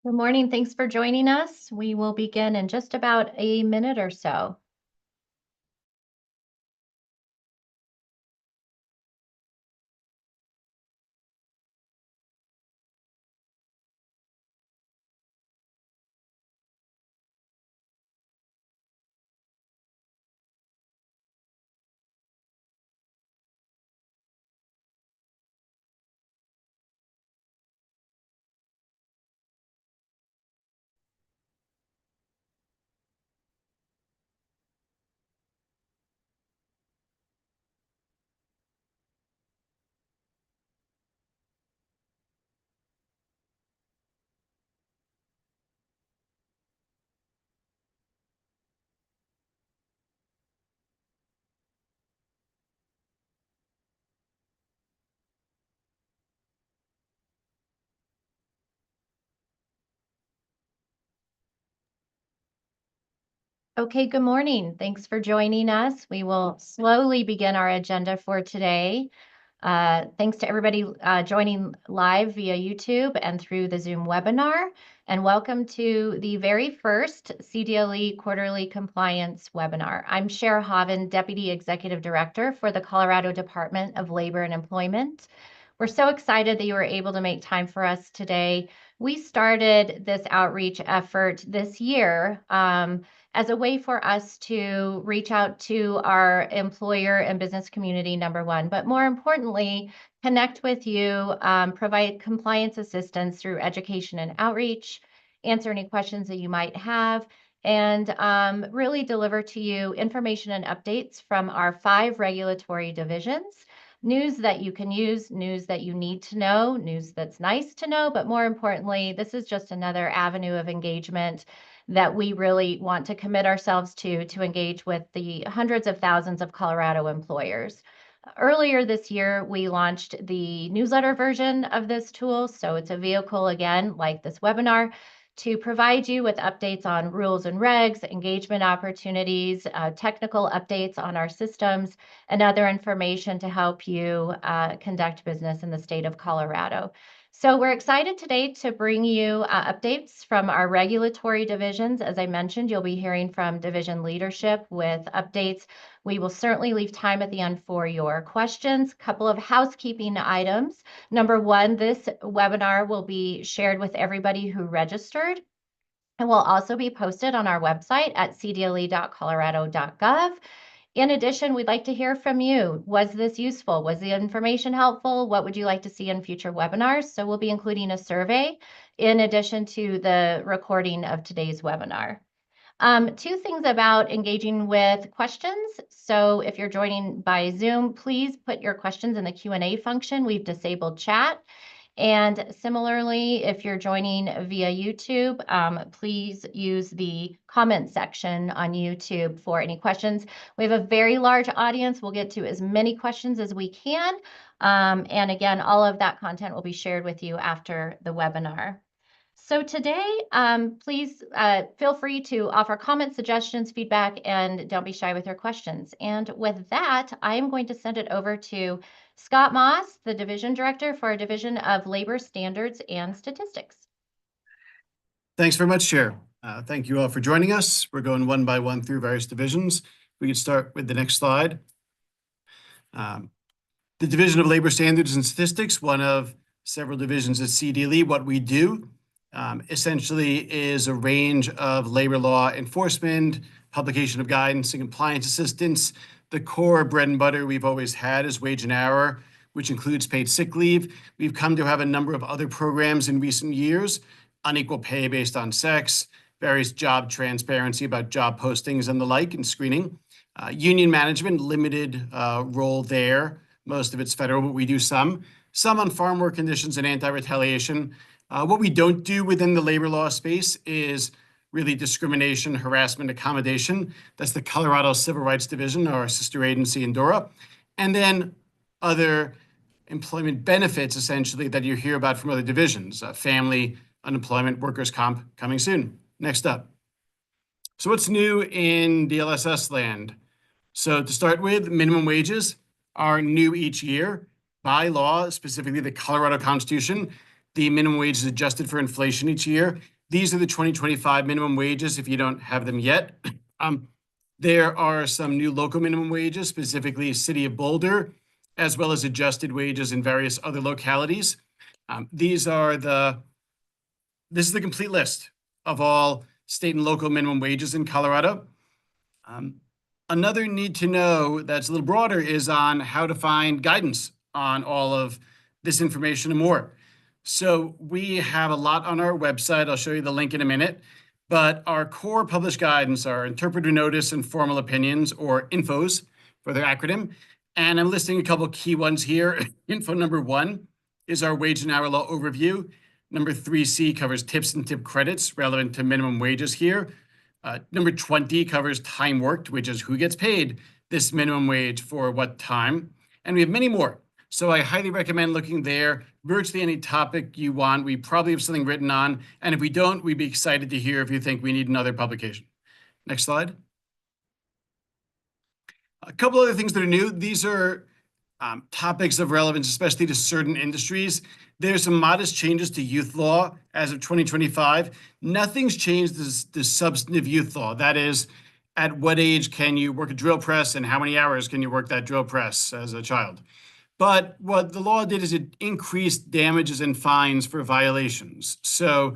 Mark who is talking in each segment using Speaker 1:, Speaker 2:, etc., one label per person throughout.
Speaker 1: Good morning. Thanks for joining us. We will begin in just about a minute or so. Okay, good morning. Thanks for joining us. We will slowly begin our agenda for today. Thanks to everybody joining live via YouTube and through the Zoom webinar. And welcome to the very first CDLE Quarterly Compliance webinar. I'm Cher Hoven, Deputy Executive Director for the Colorado Department of Labor and Employment. We're so excited that you were able to make time for us today. We started this outreach effort this year as a way for us to reach out to our employer and business community, number one, but more importantly, connect with you, provide compliance assistance through education and outreach, answer any questions that you might have, and really deliver to you information and updates from our 5 regulatory divisions. News that you can use, news that you need to know, news that's nice to know, but more importantly, this is just another avenue of engagement that we really want to commit ourselves to engage with the hundreds of thousands of Colorado employers. Earlier this year, we launched the newsletter version of this tool. So it's a vehicle, again, like this webinar, to provide you with updates on rules and regs, engagement opportunities, technical updates on our systems, and other information to help you conduct business in the state of Colorado. So we're excited today to bring you updates from our regulatory divisions. As I mentioned, you'll be hearing from division leadership with updates. We will certainly leave time at the end for your questions. A couple of housekeeping items. Number one, this webinar will be shared with everybody who registered and will also be posted on our website at cdle.colorado.gov. In addition, we'd like to hear from you. Was this useful? Was the information helpful? What would you like to see in future webinars? So we'll be including a survey in addition to the recording of today's webinar. 2 things about engaging with questions. So if you're joining by Zoom, please put your questions in the Q&A function. We've disabled chat. And similarly, if you're joining via YouTube, please use the comment section on YouTube for any questions. We have a very large audience. We'll get to as many questions as we can. And again, all of that content will be shared with you after the webinar. So today, please feel free to offer comments, suggestions, feedback, and don't be shy with your questions. And with that, I am going to send it over to Scott Moss, the Division Director for our Division of Labor Standards and Statistics.
Speaker 2: Thanks very much, Chair. Thank you all for joining us. We're going one by one through various divisions. We can start with the next slide. The Division of Labor Standards and Statistics, one of several divisions at CDLE. What we do essentially is a range of labor law enforcement, publication of guidance, and compliance assistance. The core bread and butter we've always had is wage and hour, which includes paid sick leave. We've come to have a number of other programs in recent years, unequal pay based on sex, various job transparency about job postings and the like, and screening. Union management, limited role there. Most of it's federal, but we do some on farm work conditions and anti-retaliation. What we don't do within the labor law space is really discrimination, harassment, accommodation. That's the Colorado Civil Rights Division, our sister agency in Dora. And then other employment benefits, essentially, that you hear about from other divisions, family, unemployment, workers' comp, coming soon. Next up. So what's new in DLSS land? So to start with, minimum wages are new each year. By law, specifically the Colorado Constitution, the minimum wage is adjusted for inflation each year. These are the 2025 minimum wages if you don't have them yet. There are some new local minimum wages, specifically City of Boulder, as well as adjusted wages in various other localities. This is the complete list of all state and local minimum wages in Colorado. Another need to know that's a little broader is on how to find guidance on all of this information and more. So we have a lot on our website. I'll show you the link in a minute. But our core published guidance are interpreter notice and formal opinions, or INFOs for their acronym. And I'm listing a couple key ones here. Info number 1 is our wage and hour law overview. Number 3C covers tips and tip credits relevant to minimum wages here. Number 20 covers time worked, which is who gets paid this minimum wage for what time. And we have many more. So I highly recommend looking there. Virtually any topic you want, we probably have something written on. And if we don't, we'd be excited to hear if you think we need another publication. Next slide. A couple other things that are new. These are topics of relevance, especially to certain industries. There's some modest changes to youth law as of 2025. Nothing's changed the substantive youth law. That is, at what age can you work a drill press and how many hours can you work that drill press as a child? But what the law did is it increased damages and fines for violations. So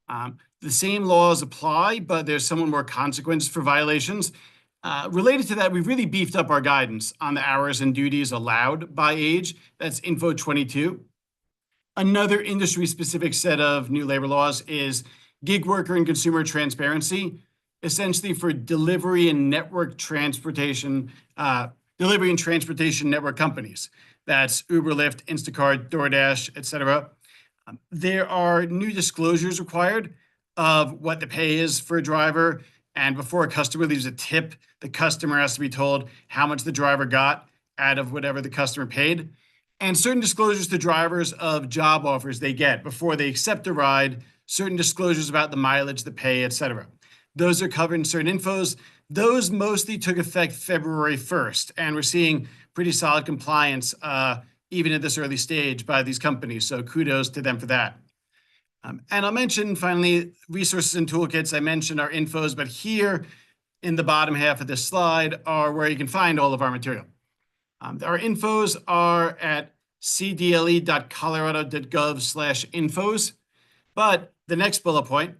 Speaker 2: the same laws apply, but there's somewhat more consequences for violations. Related to that, we've really beefed up our guidance on the hours and duties allowed by age. That's Info 22. Another industry-specific set of new labor laws is gig worker and consumer transparency, essentially for delivery and transportation network companies. That's Uber, Lyft, Instacart, DoorDash, etc. There are new disclosures required of what the pay is for a driver. And before a customer leaves a tip, the customer has to be told how much the driver got out of whatever the customer paid. And certain disclosures to drivers of job offers they get before they accept a ride, certain disclosures about the mileage, the pay, etc. Those are covered in certain infos. Those mostly took effect February 1st, and we're seeing pretty solid compliance even at this early stage by these companies. So kudos to them for that. And I'll mention finally resources and toolkits. I mentioned our infos, but here in the bottom half of this slide are where you can find all of our material. Our infos are at cdle.colorado.gov/infos, but the next bullet point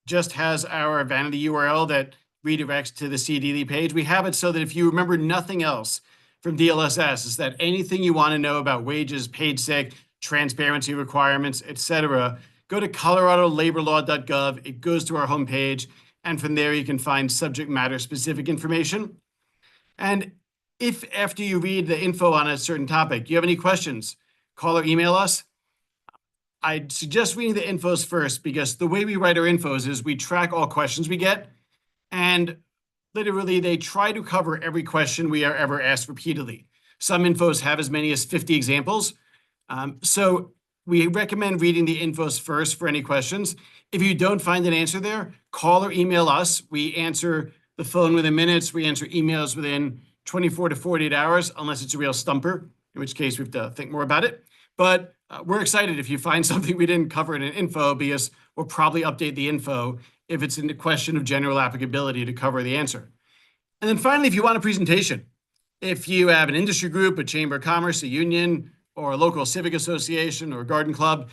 Speaker 2: just has our vanity URL that redirects to the CDLE page. We have it so that if you remember nothing else from DLSS, is that anything you want to know about wages, paid sick, transparency requirements, etc., go to coloradolaborlaw.gov. It goes to our homepage, and from there you can find subject matter specific information. And if after you read the info on a certain topic, you have any questions, call or email us. I'd suggest reading the infos first, because the way we write our infos is we track all questions we get, and literally they try to cover every question we are ever asked repeatedly. Some infos have as many as 50 examples. So we recommend reading the infos first for any questions. If you don't find an answer there, call or email us. We answer the phone within minutes. We answer emails within 24 to 48 hours, unless it's a real stumper, in which case we have to think more about it. But we're excited if you find something we didn't cover in an info, because we'll probably update the info if it's in a question of general applicability to cover the answer. And then finally, if you want a presentation, if you have an industry group, a chamber of commerce, a union, or a local civic association or garden club,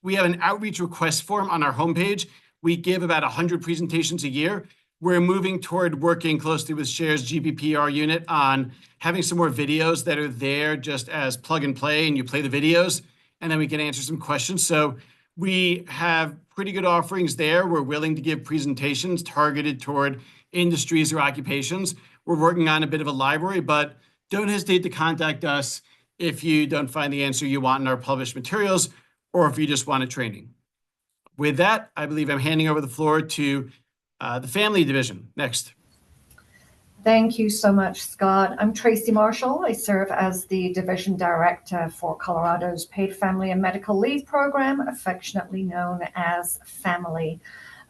Speaker 2: we have an outreach request form on our homepage. We give about 100 presentations a year. We're moving toward working closely with Share's GPPR unit on having some more videos that are there just as plug and play, and you play the videos, and then we can answer some questions. So we have pretty good offerings there. We're willing to give presentations targeted toward industries or occupations. We're working on a bit of a library, but don't hesitate to contact us if you don't find the answer you want in our published materials, or if you just want a training. With that, I believe I'm handing over the floor to the family division. Next.
Speaker 3: Thank you so much, Scott. I'm Tracy Marshall. I serve as the Division Director for Colorado's Paid Family and Medical Leave Program, affectionately known as FAMILY.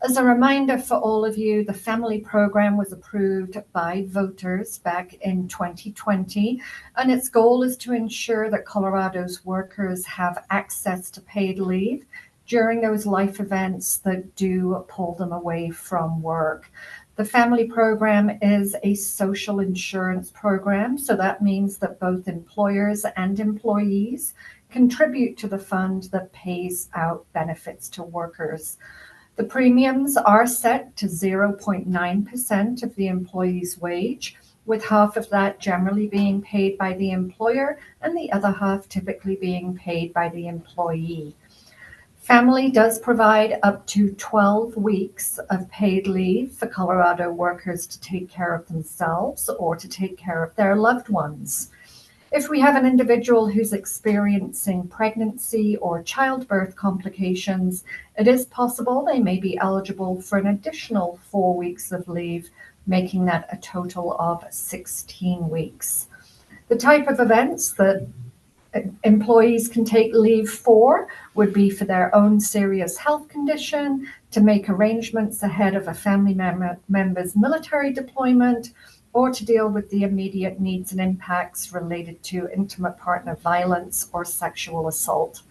Speaker 3: As a reminder for all of you, the FAMILY program was approved by voters back in 2020, and its goal is to ensure that Colorado's workers have access to paid leave during those life events that do pull them away from work. The family program is a social insurance program, so that means that both employers and employees contribute to the fund that pays out benefits to workers. The premiums are set to 0.9% of the employee's wage, with half of that generally being paid by the employer and the other half typically being paid by the employee. Family does provide up to 12 weeks of paid leave for Colorado workers to take care of themselves or to take care of their loved ones. If we have an individual who's experiencing pregnancy or childbirth complications, it is possible they may be eligible for an additional 4 weeks of leave, making that a total of 16 weeks. The type of events that employees can take leave for would be for their own serious health condition, to make arrangements ahead of a family member's military deployment, or to deal with the immediate needs and impacts related to intimate partner violence or sexual assault.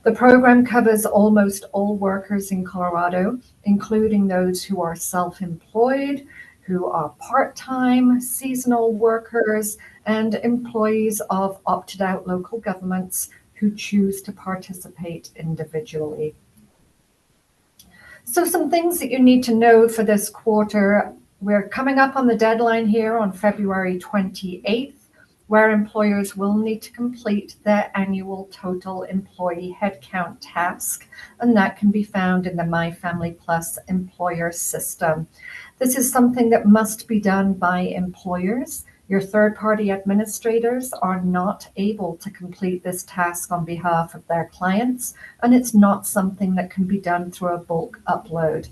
Speaker 3: The program covers almost all workers in Colorado, including those who are self-employed, who are part-time, seasonal workers, and employees of opted-out local governments who choose to participate individually. So some things that you need to know for this quarter. We're coming up on the deadline here on February 28th, where employers will need to complete their annual total employee headcount task, and that can be found in the My Family Plus employer system. This is something that must be done by employers. Your third-party administrators are not able to complete this task on behalf of their clients, and it's not something that can be done through a bulk upload.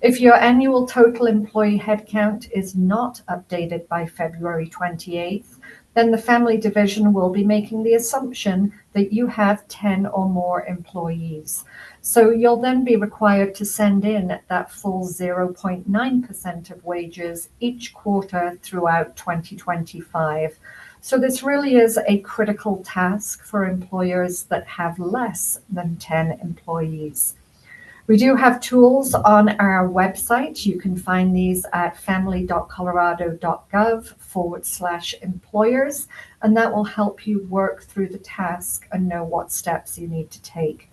Speaker 3: If your annual total employee headcount is not updated by February 28th, then the family division will be making the assumption that you have 10 or more employees. So you'll then be required to send in that full 0.9% of wages each quarter throughout 2025. So this really is a critical task for employers that have less than 10 employees. We do have tools on our website. You can find these at family.colorado.gov/employers, and that will help you work through the task and know what steps you need to take.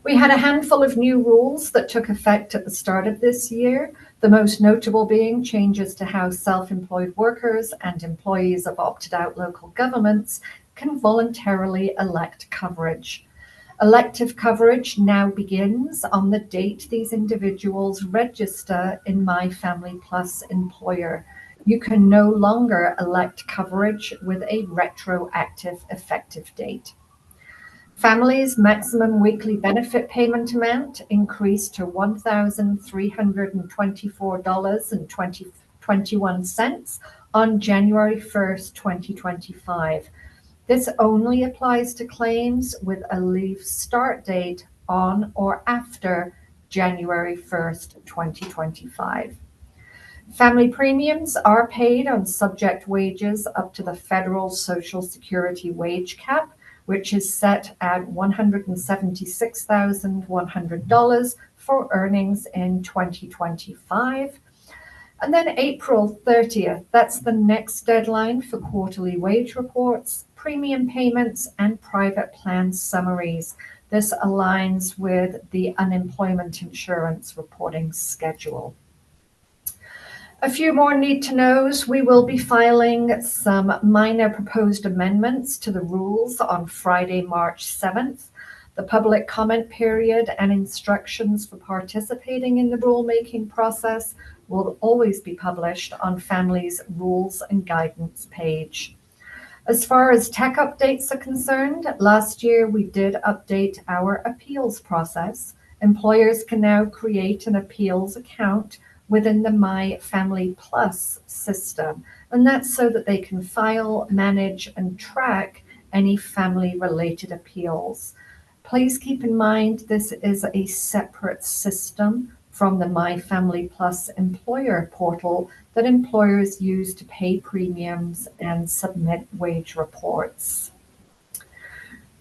Speaker 3: We had a handful of new rules that took effect at the start of this year, the most notable being changes to how self-employed workers and employees of opted-out local governments can voluntarily elect coverage. Elective coverage now begins on the date these individuals register in My Family Plus employer. You can no longer elect coverage with a retroactive effective date. Families' maximum weekly benefit payment amount increased to $1,324.21 on January 1st, 2025. This only applies to claims with a leave start date on or after January 1st, 2025. Family premiums are paid on subject wages up to the federal Social Security wage cap, which is set at $176,100 for earnings in 2025. And then April 30th, that's the next deadline for quarterly wage reports, premium payments, and private plan summaries. This aligns with the unemployment insurance reporting schedule. A few more need to knows. We will be filing some minor proposed amendments to the rules on Friday, March 7th. The public comment period and instructions for participating in the rulemaking process will always be published on Family's Rules and Guidance page. As far as tech updates are concerned, last year we did update our appeals process. Employers can now create an appeals account within the My Family Plus system, and that's so that they can file, manage, and track any family-related appeals. Please keep in mind this is a separate system from the My Family Plus employer portal that employers use to pay premiums and submit wage reports.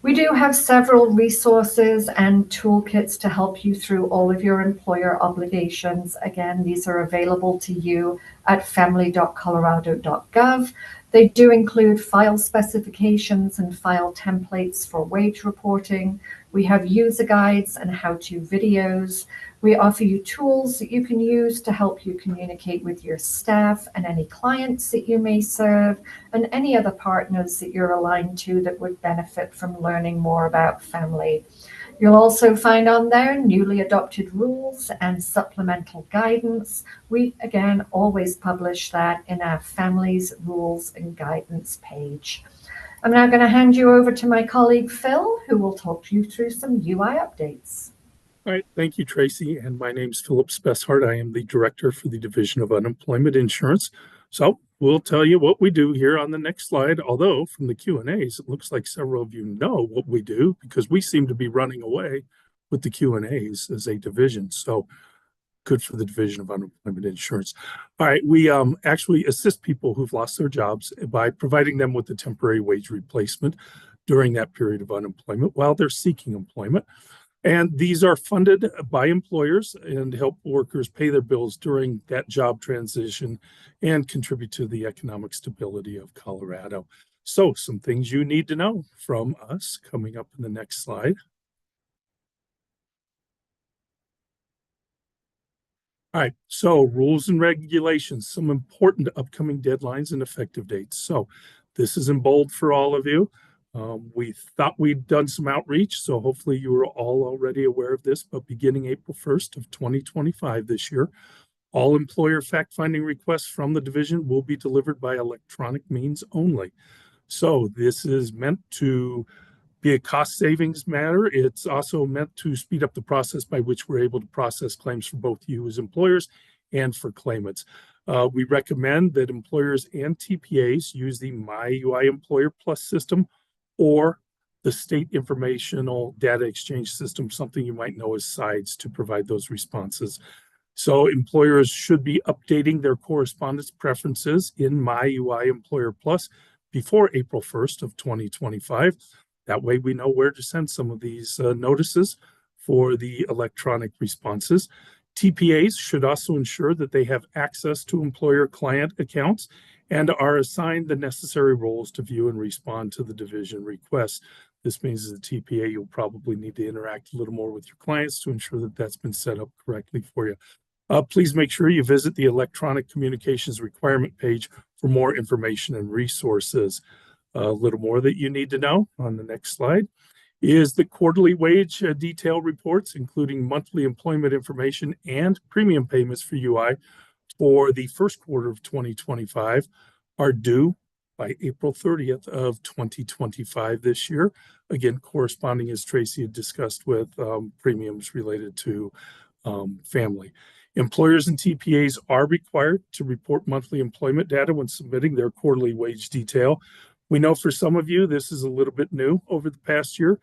Speaker 3: We do have several resources and toolkits to help you through all of your employer obligations. Again, these are available to you at family.colorado.gov. They do include file specifications and file templates for wage reporting. We have user guides and how-to videos. We offer you tools that you can use to help you communicate with your staff and any clients that you may serve, and any other partners that you're aligned to that would benefit from learning more about family. You'll also find on there newly adopted rules and supplemental guidance. We, again, always publish that in our Families, Rules, and Guidance page. I'm now going to hand you over to my colleague Phil, who will talk you through some UI updates.
Speaker 4: All right, thank you, Tracy. And my name's Philip Spessart. I am the Director for the Division of Unemployment Insurance. So we'll tell you what we do here on the next slide. Although from the Q&As, it looks like several of you know what we do because we seem to be running away with the Q&As as a division. So good for the Division of Unemployment Insurance. All right, we actually assist people who've lost their jobs by providing them with a temporary wage replacement during that period of unemployment while they're seeking employment. And these are funded by employers and help workers pay their bills during that job transition and contribute to the economic stability of Colorado. So some things you need to know from us coming up in the next slide. All right, so rules and regulations, some important upcoming deadlines and effective dates. So this is in bold for all of you. We thought we'd done some outreach, so hopefully you were all already aware of this, but beginning April 1st of 2025 this year, all employer fact-finding requests from the division will be delivered by electronic means only. So this is meant to be a cost savings matter. It's also meant to speed up the process by which we're able to process claims for both you as employers and for claimants. We recommend that employers and TPAs use the MyUI Employer Plus system or the State Informational Data Exchange System, something you might know as SIDES, to provide those responses. So employers should be updating their correspondence preferences in MyUI Employer Plus before April 1st of 2025. That way we know where to send some of these notices for the electronic responses. TPAs should also ensure that they have access to employer-client accounts and are assigned the necessary roles to view and respond to the division requests. This means as a TPA, you'll probably need to interact a little more with your clients to ensure that that's been set up correctly for you. Please make sure you visit the electronic communications requirement page for more information and resources. A little more that you need to know on the next slide is the quarterly wage detail reports, including monthly employment information and premium payments for UI for the first quarter of 2025 are due by April 30th of 2025 this year. Again, corresponding, as Tracy had discussed, with premiums related to family. Employers and TPAs are required to report monthly employment data when submitting their quarterly wage detail. We know for some of you, this is a little bit new over the past year.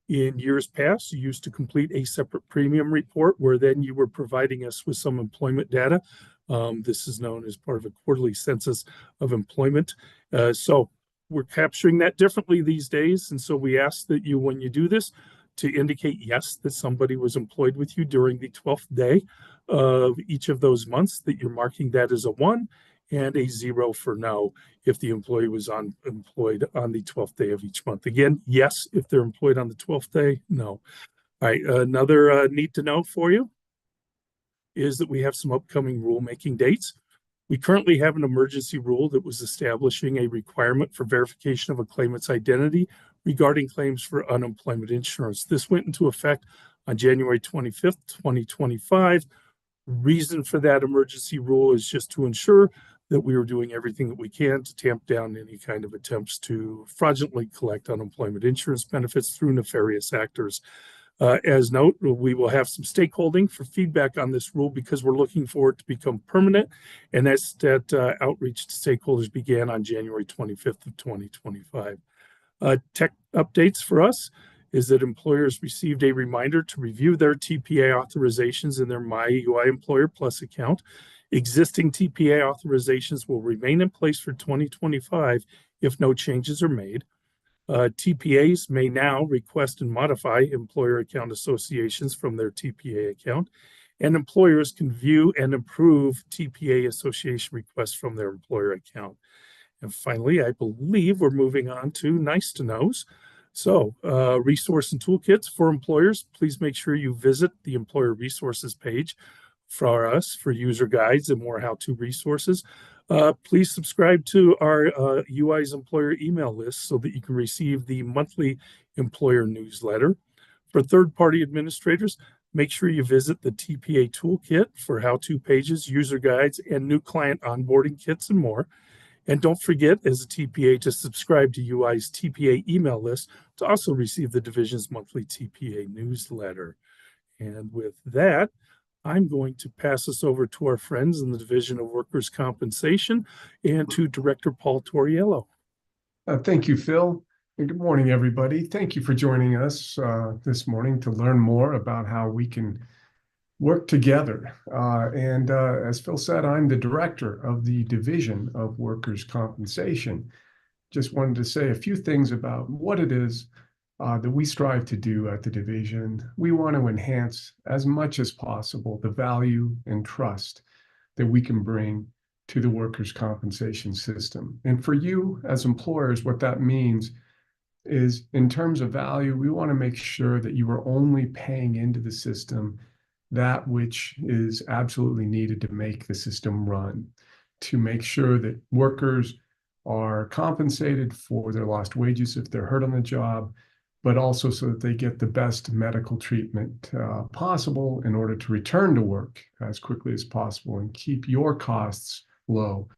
Speaker 4: In years past, you used to complete a separate premium report where then you were providing us with some employment data. This is known as part of a quarterly census of employment. So we're capturing that differently these days. And so we ask that you, when you do this, to indicate, yes, that somebody was employed with you during the 12th day of each of those months, that you're marking that as a 1 and a 0 for no if the employee was employed on the 12th day of each month. Again, yes, if they're employed on the 12th day, no. All right, another need to know for you is that we have some upcoming rulemaking dates. We currently have an emergency rule that was establishing a requirement for verification of a claimant's identity regarding claims for unemployment insurance. This went into effect on January 25th, 2025. Reason for that emergency rule is just to ensure that we are doing everything that we can to tamp down any kind of attempts to fraudulently collect unemployment insurance benefits through nefarious actors. As note, we will have some stakeholding for feedback on this rule because we're looking for it to become permanent, and that outreach to stakeholders began on January 25th of 2025. Tech updates for us is that employers received a reminder to review their TPA authorizations in their MyUI Employer Plus account. Existing TPA authorizations will remain in place for 2025 if no changes are made. TPAs may now request and modify employer account associations from their TPA account, and employers can view and approve TPA association requests from their employer account. And finally, I believe we're moving on to nice to knows. So, resource and toolkits for employers. Please make sure you visit the employer resources page for us for user guides and more how-to resources. Please subscribe to our UI's employer email list so that you can receive the monthly employer newsletter. For third-party administrators, make sure you visit the TPA toolkit for how-to pages, user guides, and new client onboarding kits and more. And don't forget, as a TPA, to subscribe to UI's TPA email list to also receive the division's monthly TPA newsletter. And with that, I'm going to pass this over to our friends in the Division of Workers' Compensation and to Director Paul Torriello.
Speaker 5: Thank you, Phil. And good morning, everybody. Thank you for joining us this morning to learn more about how we can work together. As Phil said, I'm the director of the Division of Workers' Compensation. Just wanted to say a few things about what it is that we strive to do at the division. We want to enhance as much as possible the value and trust that we can bring to the workers' compensation system. And for you as employers, what that means is in terms of value, we want to make sure that you are only paying into the system that which is absolutely needed to make the system run, to make sure that workers are compensated for their lost wages if they're hurt on the job, but also so that they get the best medical treatment possible in order to return to work as quickly as possible and keep your costs low.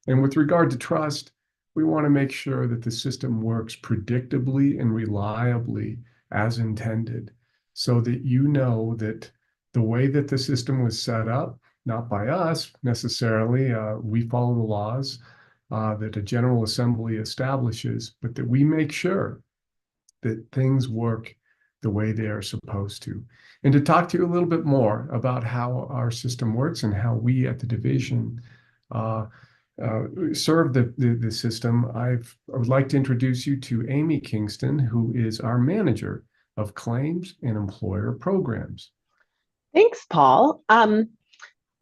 Speaker 5: And with regard to trust, we want to make sure that the system works predictably and reliably as intended, so that you know that the way that the system was set up, not by us necessarily, we follow the laws that a General Assembly establishes, but that we make sure that things work the way they are supposed to. And to talk to you a little bit more about how our system works and how we at the division serve the system, I would like to introduce you to Amy Kingston, who is our manager of claims and employer programs.
Speaker 6: Thanks, Paul.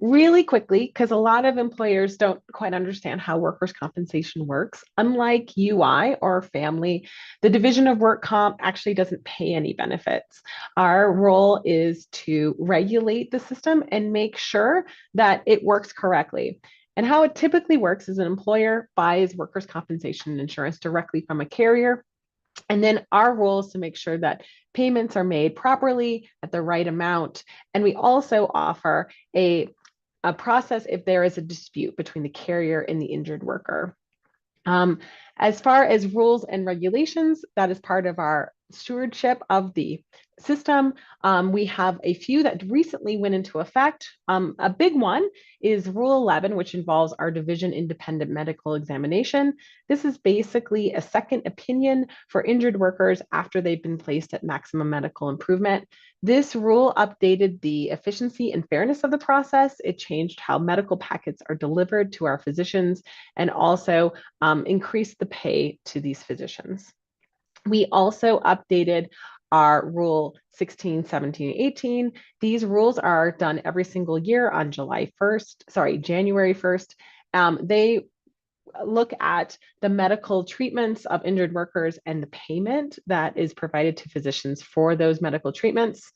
Speaker 6: Really quickly, because a lot of employers don't quite understand how workers' compensation works. Unlike UI or family, the Division of Work Comp actually doesn't pay any benefits. Our role is to regulate the system and make sure that it works correctly. And how it typically works is an employer buys workers' compensation insurance directly from a carrier. And then our role is to make sure that payments are made properly at the right amount. And we also offer a process if there is a dispute between the carrier and the injured worker. As far as rules and regulations, that is part of our stewardship of the system. We have a few that recently went into effect. A big one is Rule 11, which involves our division independent medical examination. This is basically a second opinion for injured workers after they've been placed at maximum medical improvement. This rule updated the efficiency and fairness of the process. It changed how medical packets are delivered to our physicians and also increased the pay to these physicians. We also updated our Rule 16, 17, 18. These rules are done every single year on January 1st. They look at the medical treatments of injured workers and the payment that is provided to physicians for those medical treatments.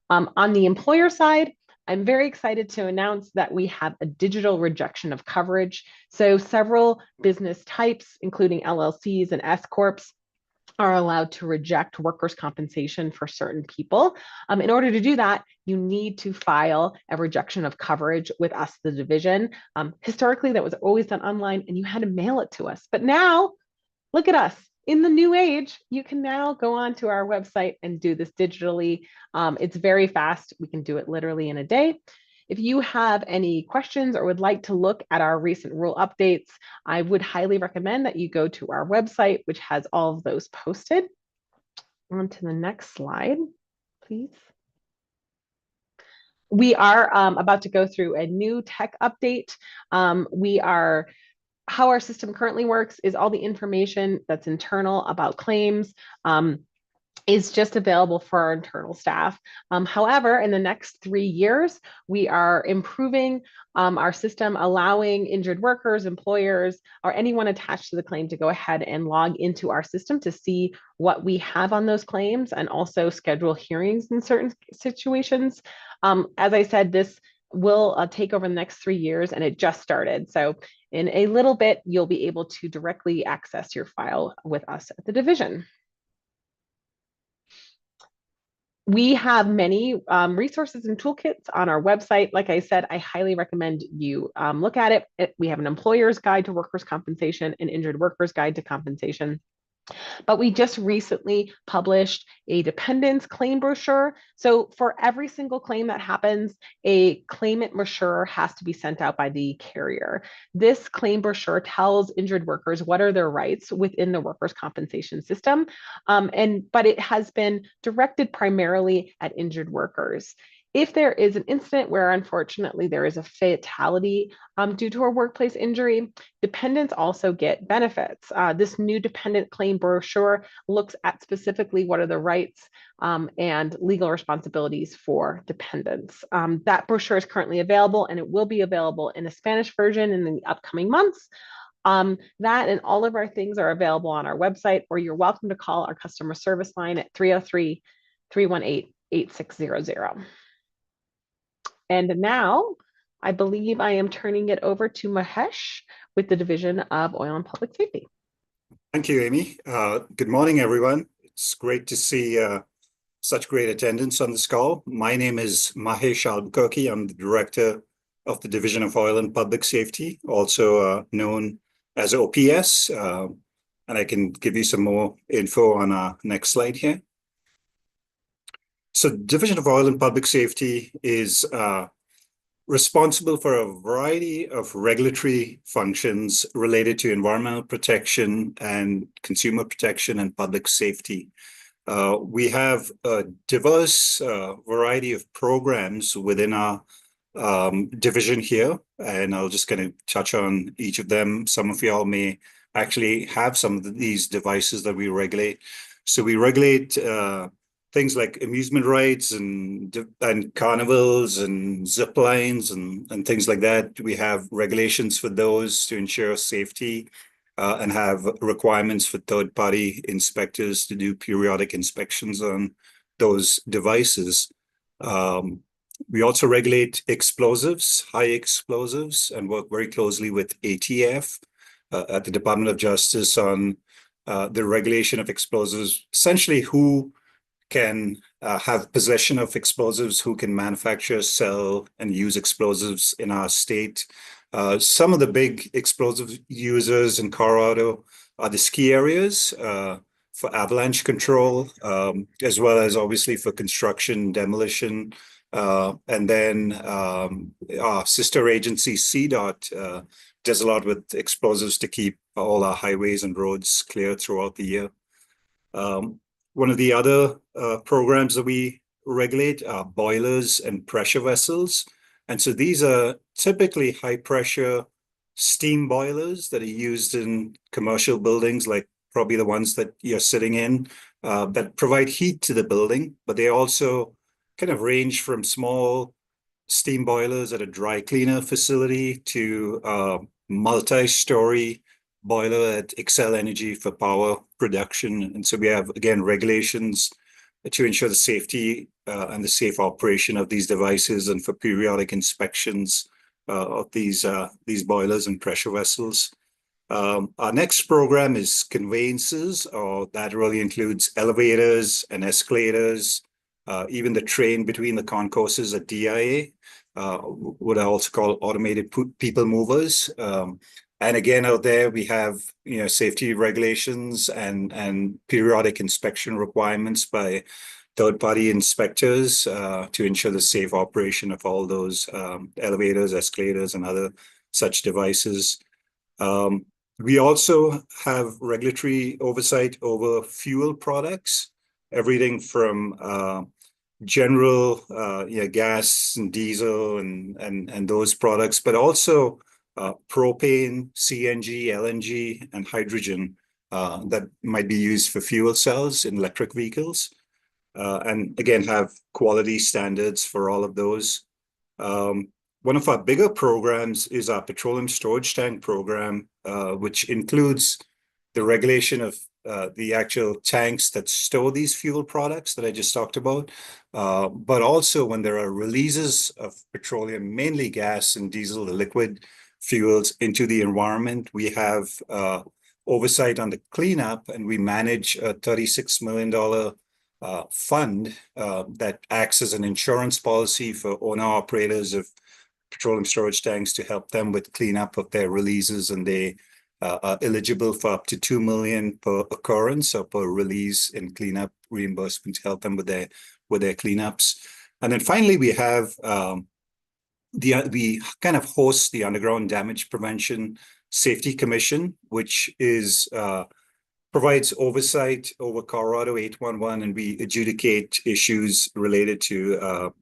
Speaker 6: On the employer side, I'm very excited to announce that we have a digital rejection of coverage. So several business types, including LLCs and S Corps, are allowed to reject workers' compensation for certain people. In order to do that, you need to file a rejection of coverage with us, the division. Historically, that was always done online and you had to mail it to us. But now, look at us. In the new age, you can now go on to our website and do this digitally. It's very fast. We can do it literally in a day. If you have any questions or would like to look at our recent rule updates, I would highly recommend that you go to our website, which has all of those posted. On to the next slide, please. We are about to go through a new tech update. We are how our system currently works is all the information that's internal about claims is just available for our internal staff. However, in the next 3 years, we are improving our system, allowing injured workers, employers, or anyone attached to the claim to go ahead and log into our system to see what we have on those claims and also schedule hearings in certain situations. As I said, this will take over the next 3 years, and it just started. So in a little bit, you'll be able to directly access your file with us at the division. We have many resources and toolkits on our website. Like I said, I highly recommend you look at it. We have an employer's guide to workers' compensation, an injured workers' guide to compensation. But we just recently published a dependents claim brochure. So for every single claim that happens, a claimant brochure has to be sent out by the carrier. This claim brochure tells injured workers what are their rights within the workers' compensation system. But it has been directed primarily at injured workers. If there is an incident where unfortunately there is a fatality due to a workplace injury, dependents also get benefits. This new dependent claim brochure looks at specifically what are the rights and legal responsibilities for dependents. That brochure is currently available, and it will be available in a Spanish version in the upcoming months. That and all of our things are available on our website, or you're welcome to call our customer service line at 303-318-8600. And now I believe I am turning it over to Mahesh with the Division of Oil and Public Safety.
Speaker 7: Thank you, Amy. Good morning, everyone. It's great to see such great attendance on this call. My name is Mahesh Albuquerque. I'm the Director of the Division of Oil and Public Safety, also known as OPS. And I can give you some more info on our next slide here. So the Division of Oil and Public Safety is responsible for a variety of regulatory functions related to environmental protection and consumer protection and public safety. We have a diverse variety of programs within our division here, and I'll just kind of touch on each of them. Some of y'all may actually have some of these devices that we regulate. So we regulate things like amusement rides and carnivals and zip lines and things like that. We have regulations for those to ensure safety and have requirements for third-party inspectors to do periodic inspections on those devices. We also regulate explosives, high explosives, and work very closely with ATF at the Department of Justice on the regulation of explosives, essentially who can have possession of explosives, who can manufacture, sell, and use explosives in our state. Some of the big explosive users in Colorado are the ski areas for avalanche control, as well as obviously for construction, demolition. And then our sister agency, CDOT, does a lot with explosives to keep all our highways and roads clear throughout the year. One of the other programs that we regulate are boilers and pressure vessels. And so these are typically high pressure steam boilers that are used in commercial buildings, like probably the ones that you're sitting in, that provide heat to the building, but they also kind of range from small steam boilers at a dry cleaner facility to multi-story boiler at Xcel Energy for power production. And so we have, again, regulations to ensure the safety and the safe operation of these devices and for periodic inspections of these boilers and pressure vessels. Our next program is conveyances, or that really includes elevators and escalators, even the train between the concourses at DIA, what I also call automated people movers. And again, out there, we have safety regulations and periodic inspection requirements by third-party inspectors to ensure the safe operation of all those elevators, escalators, and other such devices. We also have regulatory oversight over fuel products, everything from general gas and diesel and those products, but also propane, CNG, LNG, and hydrogen that might be used for fuel cells in electric vehicles. And again, have quality standards for all of those. One of our bigger programs is our petroleum storage tank program, which includes the regulation of the actual tanks that store these fuel products that I just talked about. But also when there are releases of petroleum, mainly gas and diesel, the liquid fuels into the environment, we have oversight on the cleanup, and we manage a $36 million fund that acts as an insurance policy for owner-operators of petroleum storage tanks to help them with cleanup of their releases, and they are eligible for up to $2 million per occurrence or per release in cleanup reimbursement to help them with their cleanups. And then finally, we have we kind of host the Underground Damage Prevention Safety Commission, which is provides oversight over Colorado 811, and we adjudicate issues related to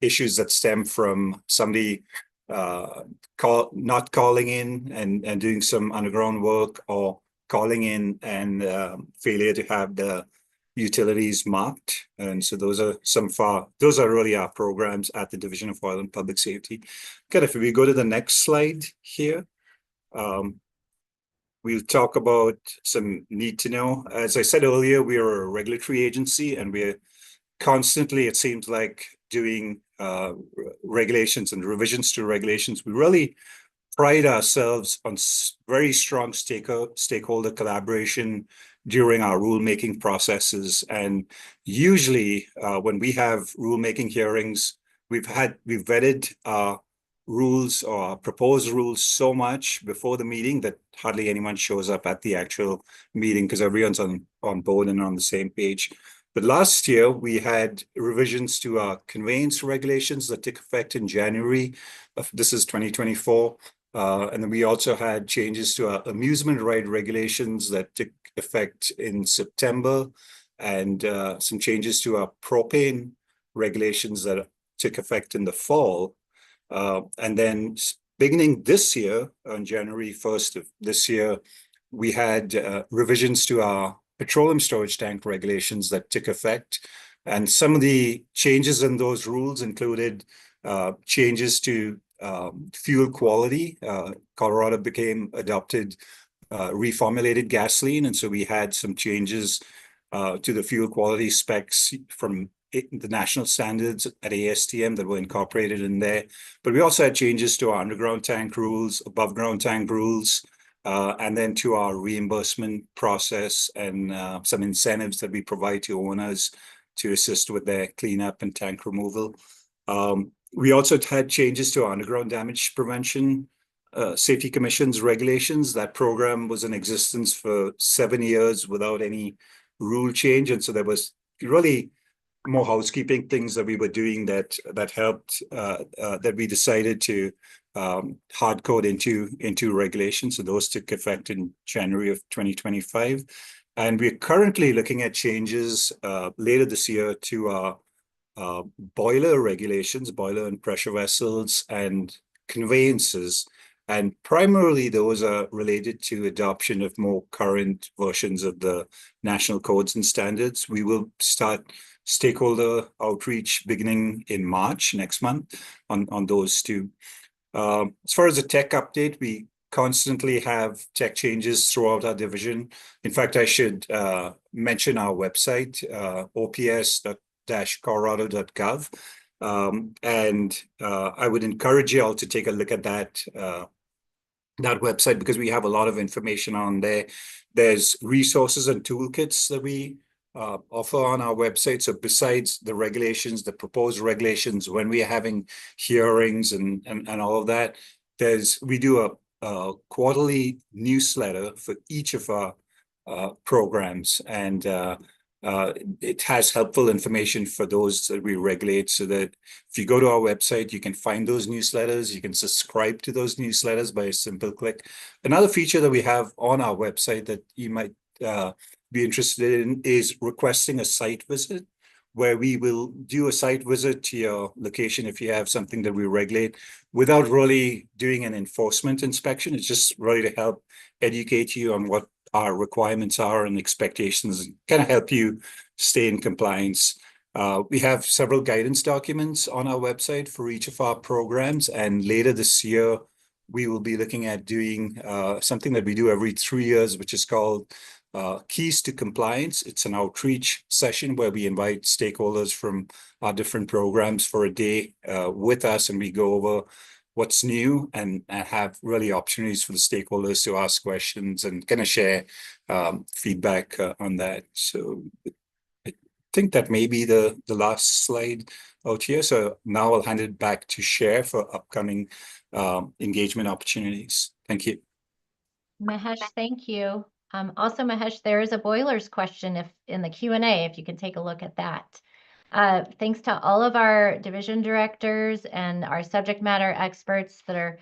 Speaker 7: issues that stem from somebody not calling in and doing some underground work, or calling in and failure to have the utilities marked. And so those are really our programs at the Division of Oil and Public Safety. Okay, if we go to the next slide here, we'll talk about some need to know. As I said earlier, we are a regulatory agency, and we're constantly, it seems like, doing regulations and revisions to regulations. We really pride ourselves on very strong stakeholder collaboration during our rulemaking processes. And usually when we have rulemaking hearings, we've vetted our rules or proposed rules so much before the meeting that hardly anyone shows up at the actual meeting because everyone's on board and on the same page. But last year, we had revisions to our conveyance regulations that took effect in January. This is 2024. And then we also had changes to our amusement ride regulations that took effect in September, and some changes to our propane regulations that took effect in the fall. And then beginning this year, on January 1st of this year, we had revisions to our petroleum storage tank regulations that took effect. And some of the changes in those rules included changes to fuel quality. Colorado adopted reformulated gasoline, and so we had some changes to the fuel quality specs from the national standards at ASTM that were incorporated in there. But we also had changes to our underground tank rules, above ground tank rules, and then to our reimbursement process and some incentives that we provide to owners to assist with their cleanup and tank removal. We also had changes to our Underground Damage Prevention Safety Commission's regulations. That program was in existence for 7 years without any rule change. And so there was really more housekeeping things that we were doing that helped, that we decided to hard code into regulations. So those took effect in January of 2025. And we're currently looking at changes later this year to our boiler regulations, boiler and pressure vessels, and conveyances. And primarily those are related to adoption of more current versions of the national codes and standards. We will start stakeholder outreach beginning in March next month on those two. As far as the tech update, we constantly have tech changes throughout our division. In fact, I should mention our website, ops.colorado.gov. And I would encourage you all to take a look at that website, because we have a lot of information on there. There's resources and toolkits that we offer on our website. So besides the regulations, the proposed regulations, when we are having hearings and all of that, we do a quarterly newsletter for each of our programs, and it has helpful information for those that we regulate, so that if you go to our website, you can find those newsletters. You can subscribe to those newsletters by a simple click. Another feature that we have on our website that you might be interested in is requesting a site visit where we will do a site visit to your location if you have something that we regulate without really doing an enforcement inspection. It's just really to help educate you on what our requirements are and expectations, and kind of help you stay in compliance. We have several guidance documents on our website for each of our programs, and later this year, we will be looking at doing something that we do every 3 years, which is called Keys to Compliance. It's an outreach session where we invite stakeholders from our different programs for a day with us, and we go over what's new and have really opportunities for the stakeholders to ask questions and kind of share feedback on that. So I think that may be the last slide out here. So now I'll hand it back to Cher for upcoming engagement opportunities. Thank you.
Speaker 1: Mahesh, thank you. Also, Mahesh, there is a boilers question if in the Q&A, if you can take a look at that. Thanks to all of our division directors and our subject matter experts that are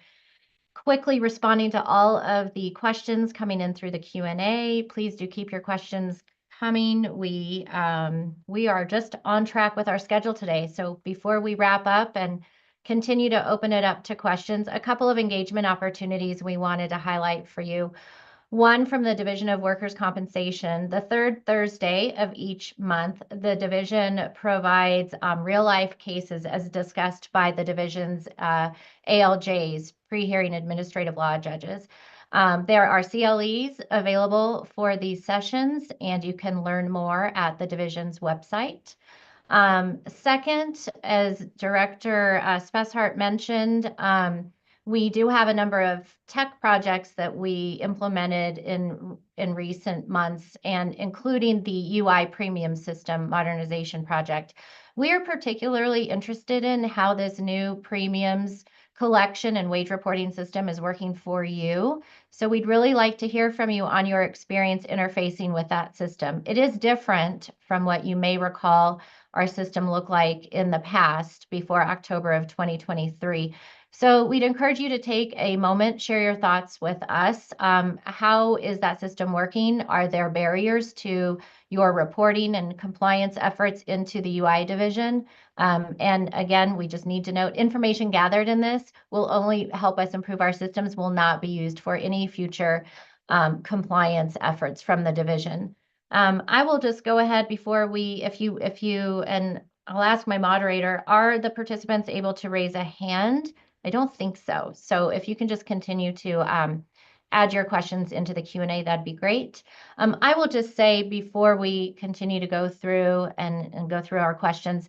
Speaker 1: quickly responding to all of the questions coming in through the Q&A. Please do keep your questions coming. We are just on track with our schedule today. So before we wrap up and continue to open it up to questions, a couple of engagement opportunities we wanted to highlight for you. One from the Division of Workers' Compensation. The third Thursday of each month, the division provides real-life cases as discussed by the division's ALJs, pre-hearing administrative law judges. There are CLEs available for these sessions, and you can learn more at the division's website. Second, as Director Speshart mentioned, we do have a number of tech projects that we implemented in recent months, and including the UI premium system modernization project. We are particularly interested in how this new premiums collection and wage reporting system is working for you. So we'd really like to hear from you on your experience interfacing with that system. It is different from what you may recall our system looked like in the past before October of 2023. So we'd encourage you to take a moment, share your thoughts with us. How is that system working? Are there barriers to your reporting and compliance efforts into the UI division? And again, we just need to note information gathered in this will only help us improve our systems, will not be used for any future compliance efforts from the division. I will just go ahead before we, if you, and I'll ask my moderator, are the participants able to raise a hand? I don't think so. So if you can just continue to add your questions into the Q&A, that'd be great. I will just say before we continue to go through and go through our questions,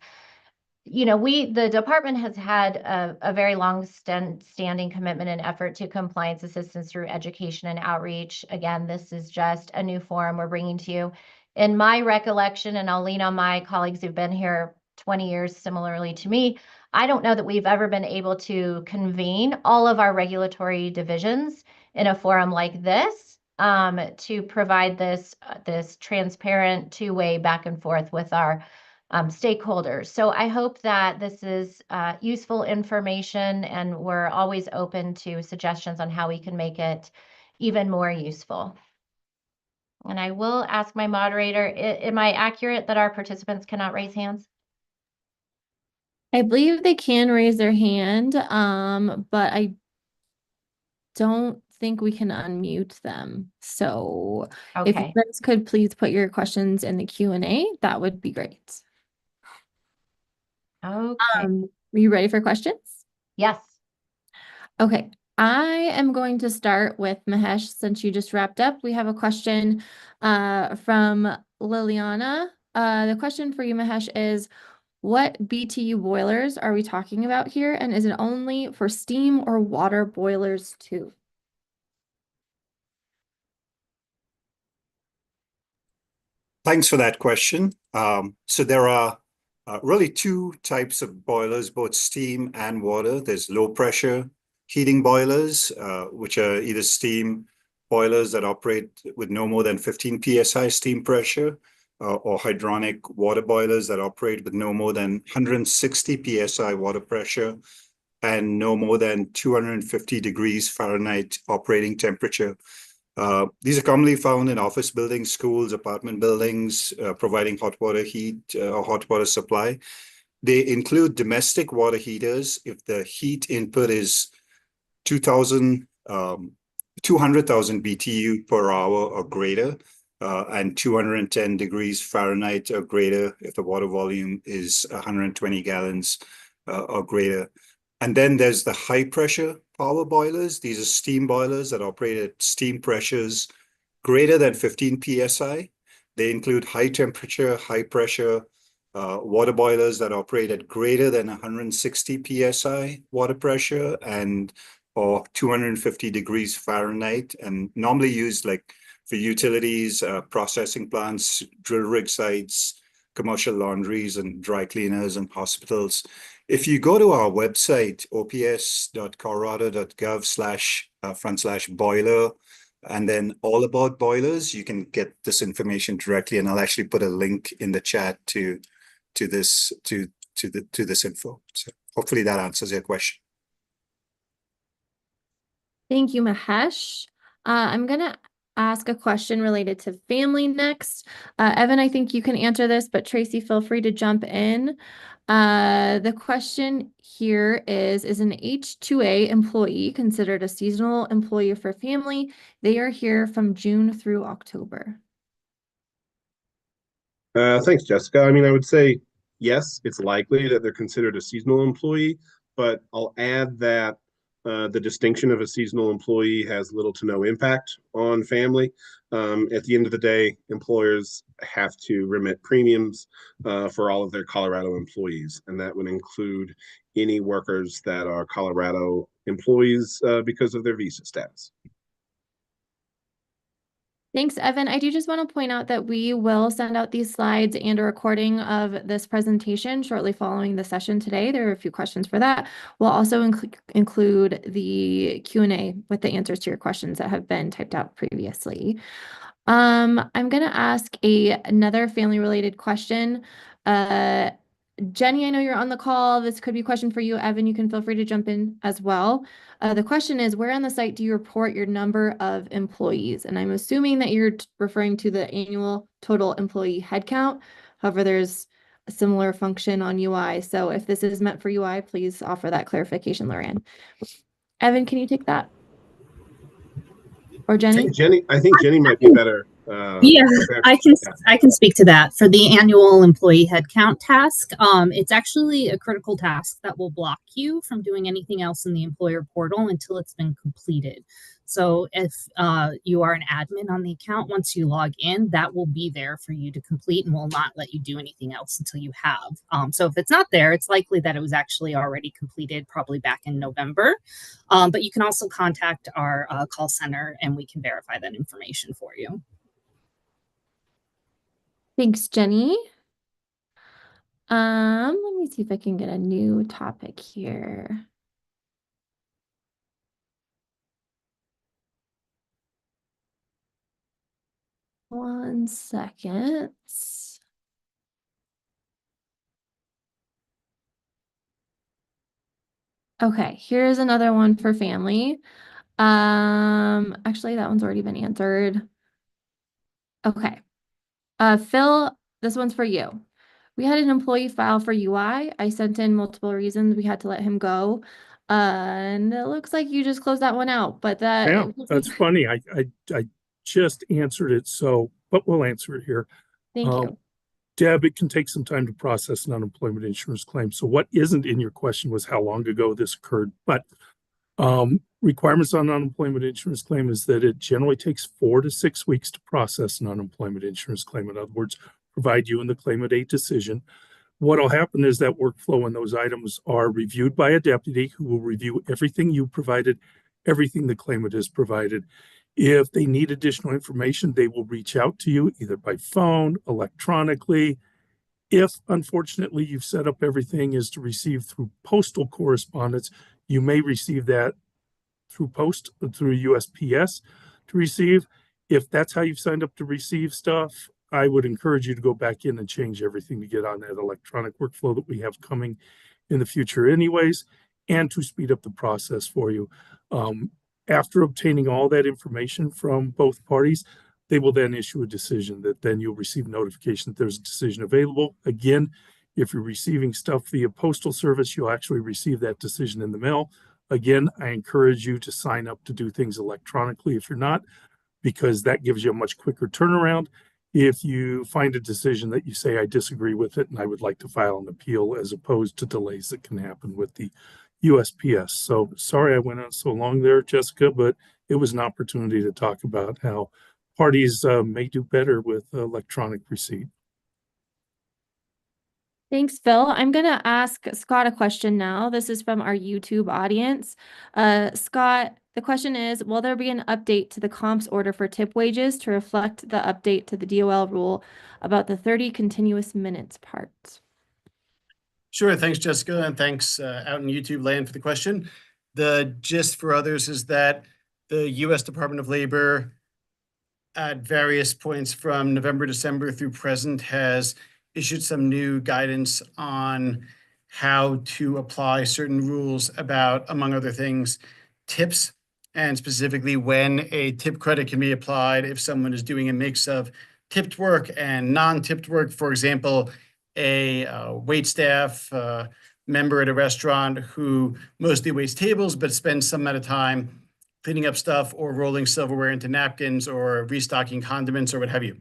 Speaker 1: you know, the department has had a very long standing commitment and effort to compliance assistance through education and outreach. Again, this is just a new forum we're bringing to you. In my recollection, and I'll lean on my colleagues who've been here 20 years similarly to me, I don't know that we've ever been able to convene all of our regulatory divisions in a forum like this to provide this transparent two-way back and forth with our stakeholders. So I hope that this is useful information, and we're always open to suggestions on how we can make it even more useful. And I will ask my moderator, am I accurate that our participants cannot raise hands?
Speaker 8: I believe they can raise their hand, but I don't think we can unmute them. So if you
Speaker 1: Okay.
Speaker 8: guys could please put your questions in the Q&A, that would be great.
Speaker 1: Okay.
Speaker 8: Are you ready for questions?
Speaker 1: Yes.
Speaker 8: Okay. I am going to start with Mahesh, since you just wrapped up. We have a question from Liliana. The question for you, Mahesh, is what BTU boilers are we talking about here? And is it only for steam or water boilers too?
Speaker 7: Thanks for that question. So there are really two types of boilers, both steam and water. There's low pressure heating boilers, which are either steam boilers that operate with no more than 15 psi steam pressure, or hydronic water boilers that operate with no more than 160 psi water pressure and no more than 250 degrees Fahrenheit operating temperature. These are commonly found in office buildings, schools, apartment buildings, providing hot water heat or hot water supply. They include domestic water heaters if the heat input is 200,000 BTU per hour or greater, and 210 degrees Fahrenheit or greater if the water volume is 120 gallons or greater. And then there's the high pressure power boilers. These are steam boilers that operate at steam pressures greater than 15 psi. They include high temperature, high pressure water boilers that operate at greater than 160 psi water pressure or 250 degrees Fahrenheit, and normally used like for utilities, processing plants, drill rig sites, commercial laundries, and dry cleaners and hospitals. If you go to our website, ops.colorado.gov/boiler, and then all about boilers, you can get this information directly, and I'll actually put a link in the chat to this info. So hopefully that answers your question.
Speaker 8: Thank you, Mahesh. I'm going to ask a question related to family next. Evan, I think you can answer this, but Tracy, feel free to jump in. The question here is an H-2A employee considered a seasonal employee for family? They are here from June through October.
Speaker 9: Thanks, Jessica. I mean, I would say, yes, it's likely that they're considered a seasonal employee, but I'll add that the distinction of a seasonal employee has little to no impact on family. At the end of the day, employers have to remit premiums for all of their Colorado employees, and that would include any workers that are Colorado employees because of their visa status.
Speaker 8: Thanks, Evan. I do just want to point out that we will send out these slides and a recording of this presentation shortly following the session today. There are a few questions for that. We'll also include the Q&A with the answers to your questions that have been typed out previously. I'm going to ask another family-related question. Jenny, I know you're on the call. This could be a question for you. Evan, you can feel free to jump in as well. The question is, where on the site do you report your number of employees? And I'm assuming that you're referring to the annual total employee headcount. However, there's a similar function on UI. So if this is meant for UI, please offer that clarification, Lorianne. Evan, can you take that? Or Jenny?
Speaker 9: I think Jenny might be better.
Speaker 10: Yeah, I can speak to that. For the annual employee headcount task, it's actually a critical task that will block you from doing anything else in the employer portal until it's been completed. So if you are an admin on the account, once you log in, that will be there for you to complete and will not let you do anything else until you have. So if it's not there, it's likely that it was actually already completed probably back in November. But you can also contact our call center and we can verify that information for you.
Speaker 8: Thanks, Jenny. Let me see if I can get a new topic here. One second. Okay, here's another one for family. Actually, that one's already been answered. Okay. Phil, this one's for you. We had an employee file for UI. I sent in multiple reasons we had to let him go. And it looks like you just closed that one out, but
Speaker 4: Yeah, that's funny. I just answered it, but we'll answer it here.
Speaker 8: Thank you.
Speaker 4: Deb, it can take some time to process an unemployment insurance claim. So what isn't in your question was how long ago this occurred. But requirements on unemployment insurance claim is that it generally takes 4 to 6 weeks to process an unemployment insurance claim. In other words, provide you and the claimant a decision. What will happen is that workflow and those items are reviewed by a deputy who will review everything you provided, everything the claimant has provided. If they need additional information, they will reach out to you either by phone, electronically. If, unfortunately, you've set up everything is to receive through postal correspondence, you may receive that through USPS to receive. If that's how you've signed up to receive stuff, I would encourage you to go back in and change everything to get on that electronic workflow that we have coming in the future anyways, and to speed up the process for you. After obtaining all that information from both parties, they will then issue a decision that then you'll receive notification that there's a decision available. Again, if you're receiving stuff via postal service, you'll actually receive that decision in the mail. Again, I encourage you to sign up to do things electronically if you're not, because that gives you a much quicker turnaround. If you find a decision that you say, I disagree with it and I would like to file an appeal, as opposed to delays that can happen with the USPS. So sorry I went on so long there, Jessica, but it was an opportunity to talk about how parties may do better with electronic receipt.
Speaker 8: Thanks, Phil. I'm going to ask Scott a question now. This is from our YouTube audience. Scott, the question is, will there be an update to the comps order for tip wages to reflect the update to the DOL rule about the 30 continuous minutes part?
Speaker 2: Sure. Thanks, Jessica. And thanks out in YouTube land for the question. The gist for others is that the U.S. Department of Labor at various points from November, December through present has issued some new guidance on how to apply certain rules about, among other things, tips, and specifically when a tip credit can be applied if someone is doing a mix of tipped work and non-tipped work. For example, a waitstaff member at a restaurant who mostly waits tables but spends some amount of time cleaning up stuff or rolling silverware into napkins or restocking condiments or what have you.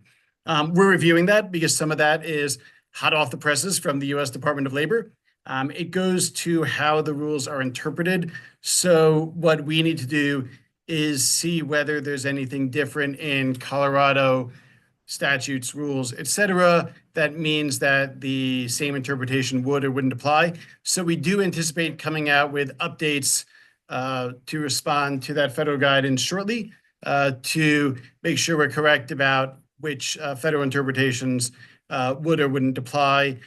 Speaker 2: We're reviewing that because some of that is hot off the presses from the U.S. Department of Labor. It goes to how the rules are interpreted. So what we need to do is see whether there's anything different in Colorado statutes, rules, etc., that means that the same interpretation would or wouldn't apply. So we do anticipate coming out with updates to respond to that federal guidance shortly to make sure we're correct about which federal interpretations would or wouldn't apply.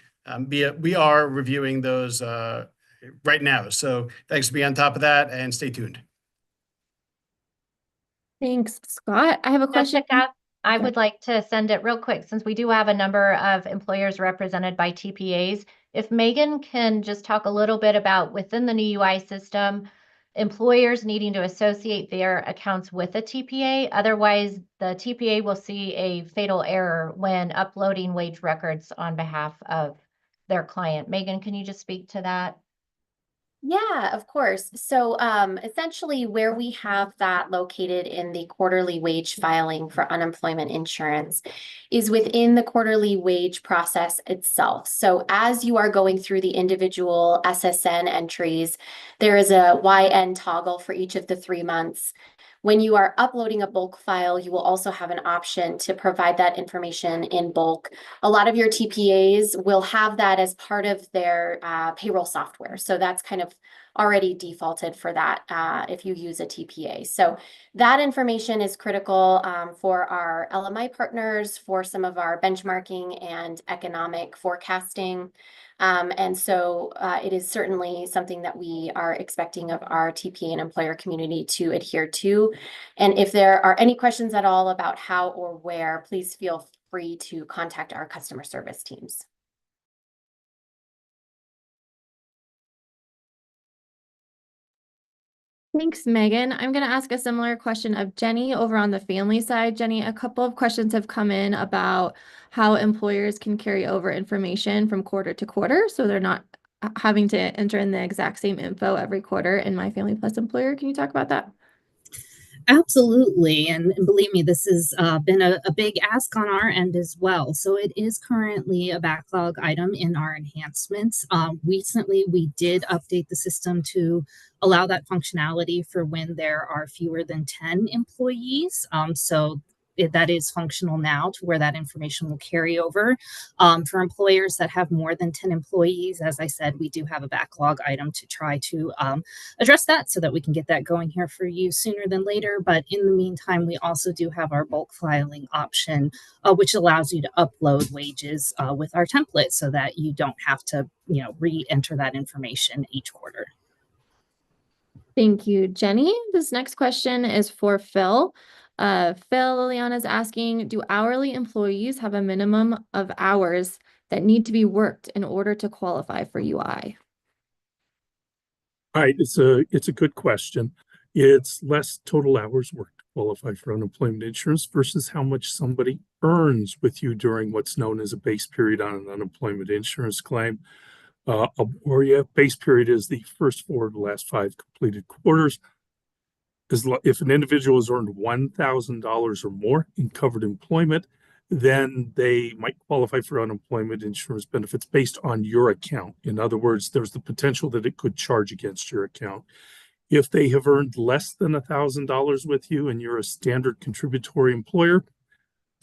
Speaker 2: We are reviewing those right now. So thanks for being on top of that and stay tuned.
Speaker 8: Thanks, Scott. I have a question.
Speaker 1: Jessica, I would like to send it real quick since we do have a number of employers represented by TPAs. If Megan can just talk a little bit about within the new UI system, employers needing to associate their accounts with a TPA. Otherwise, the TPA will see a fatal error when uploading wage records on behalf of their client. Megan, can you just speak to that?
Speaker 11: Yeah, of course. So essentially where we have that located in the quarterly wage filing for unemployment insurance is within the quarterly wage process itself. So as you are going through the individual SSN entries, there is a YN toggle for each of the 3 months. When you are uploading a bulk file, you will also have an option to provide that information in bulk. A lot of your TPAs will have that as part of their payroll software. So that's kind of already defaulted for that if you use a TPA. So that information is critical for our LMI partners, for some of our benchmarking and economic forecasting. And so it is certainly something that we are expecting of our TPA and employer community to adhere to. And if there are any questions at all about how or where, please feel free to contact our customer service teams.
Speaker 8: Thanks, Megan. I'm going to ask a similar question of Jenny over on the family side. Jenny, a couple of questions have come in about how employers can carry over information from quarter to quarter, so they're not having to enter in the exact same info every quarter in My Family Plus Employer. Can you talk about that?
Speaker 10: Absolutely. And believe me, this has been a big ask on our end as well. So it is currently a backlog item in our enhancements. Recently, we did update the system to allow that functionality for when there are fewer than 10 employees. That is functional now to where that information will carry over. For employers that have more than 10 employees, as I said, we do have a backlog item to try to address that so that we can get that going here for you sooner than later. But in the meantime, we also do have our bulk filing option, which allows you to upload wages with our template so that you don't have to, re-enter that information each quarter.
Speaker 8: Thank you, Jenny. This next question is for Phil. Phil, Liliana's asking, do hourly employees have a minimum of hours that need to be worked in order to qualify for UI?
Speaker 4: All right, it's a good question. It's less total hours worked to qualify for unemployment insurance versus how much somebody earns with you during what's known as a base period on an unemployment insurance claim. Base period is the first 4 of the last 5 completed quarters. If an individual has earned $1,000 or more in covered employment, then they might qualify for unemployment insurance benefits based on your account. In other words, there's the potential that it could charge against your account. If they have earned less than $1,000 with you and you're a standard contributory employer,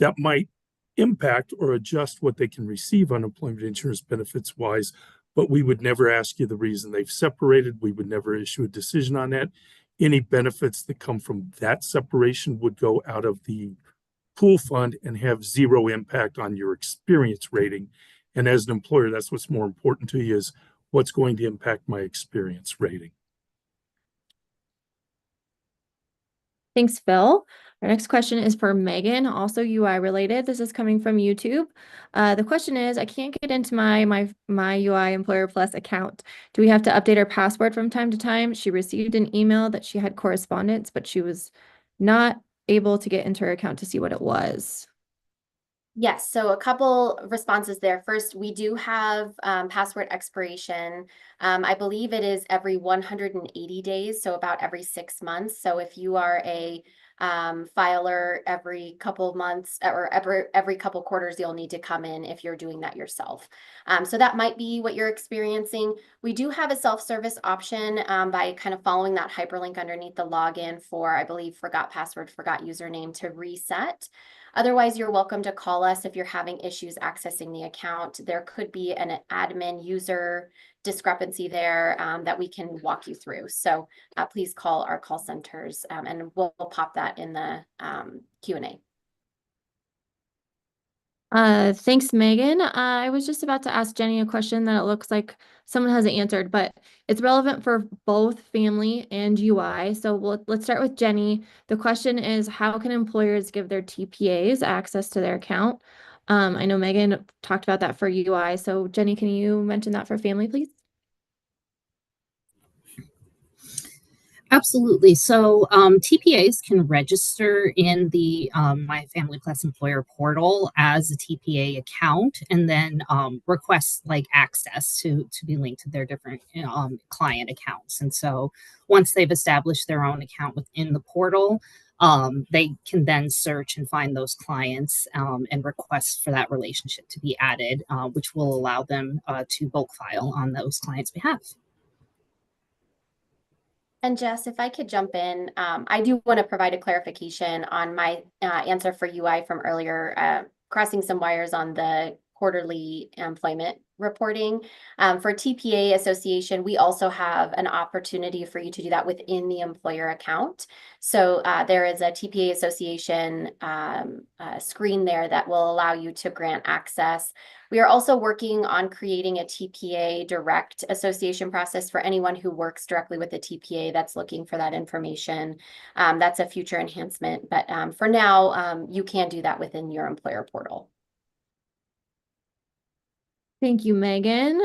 Speaker 4: that might impact or adjust what they can receive unemployment insurance benefits wise, but we would never ask you the reason they've separated. We would never issue a decision on that. Any benefits that come from that separation would go out of the pool fund and have zero impact on your experience rating. And as an employer, that's what's more important to you, is what's going to impact my experience rating.
Speaker 8: Thanks, Phil. Our next question is for Megan, also UI related. This is coming from YouTube. The question is, I can't get into my UI Employer Plus account. Do we have to update our password from time to time? She received an email that she had correspondence, but she was not able to get into her account to see what it was.
Speaker 11: Yes, so a couple responses there. First, we do have password expiration. I believe it is every 180 days, so about every 6 months. So if you are a filer every couple months or every couple quarters, you'll need to come in if you're doing that yourself. So that might be what you're experiencing. We do have a self-service option by kind of following that hyperlink underneath the login for, I believe, forgot password, forgot username to reset. Otherwise, you're welcome to call us if you're having issues accessing the account. There could be an admin user discrepancy there that we can walk you through. So please call our call centers and we'll pop that in the Q&A.
Speaker 8: Thanks, Megan. I was just about to ask Jenny a question that it looks like someone hasn't answered, but it's relevant for both family and UI. So let's start with Jenny. The question is, how can employers give their TPAs access to their account? I know Megan talked about that for UI. So Jenny, can you mention that for family, please?
Speaker 10: Absolutely. So TPAs can register in the My Family Plus Employer portal as a TPA account, and then request like access to be linked to their different client accounts. And so once they've established their own account within the portal, they can then search and find those clients and request for that relationship to be added, which will allow them to bulk file on those clients' behalf.
Speaker 11: And Jess, if I could jump in, I do want to provide a clarification on my answer for UI from earlier, crossing some wires on the quarterly employment reporting. For TPA association, we also have an opportunity for you to do that within the employer account. So there is a TPA association screen there that will allow you to grant access. We are also working on creating a TPA direct association process for anyone who works directly with the TPA that's looking for that information. That's a future enhancement, but for now, you can do that within your employer portal.
Speaker 8: Thank you, Megan.